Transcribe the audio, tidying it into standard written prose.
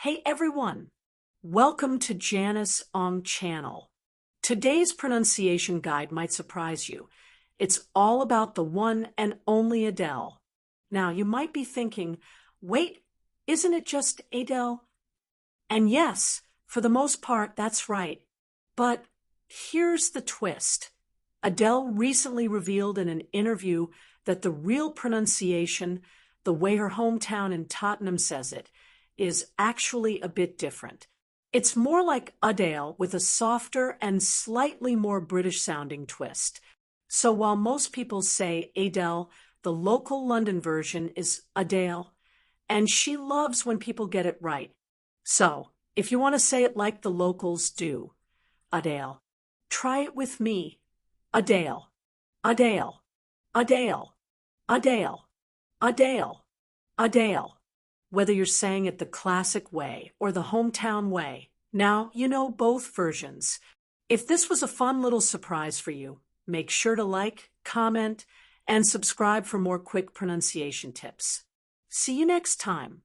Hey everyone, welcome to Janice on channel. Today's pronunciation guide might surprise you. It's all about the one and only Adele. Now you might be thinking, wait, isn't it just Adele? And yes, for the most part, that's right. But here's the twist. Adele recently revealed in an interview that the real pronunciation, the way her hometown in Tottenham says it, is actually a bit different. It's more like Adele with a softer and slightly more British-sounding twist. So while most people say Adele, the local London version is Adele, and she loves when people get it right. So, if you want to say it like the locals do, Adele, try it with me. Adele, Adele, Adele, Adele, Adele, Adele. Whether you're saying it the classic way or the hometown way. Now, you know both versions. If this was a fun little surprise for you, make sure to like, comment, and subscribe for more quick pronunciation tips. See you next time.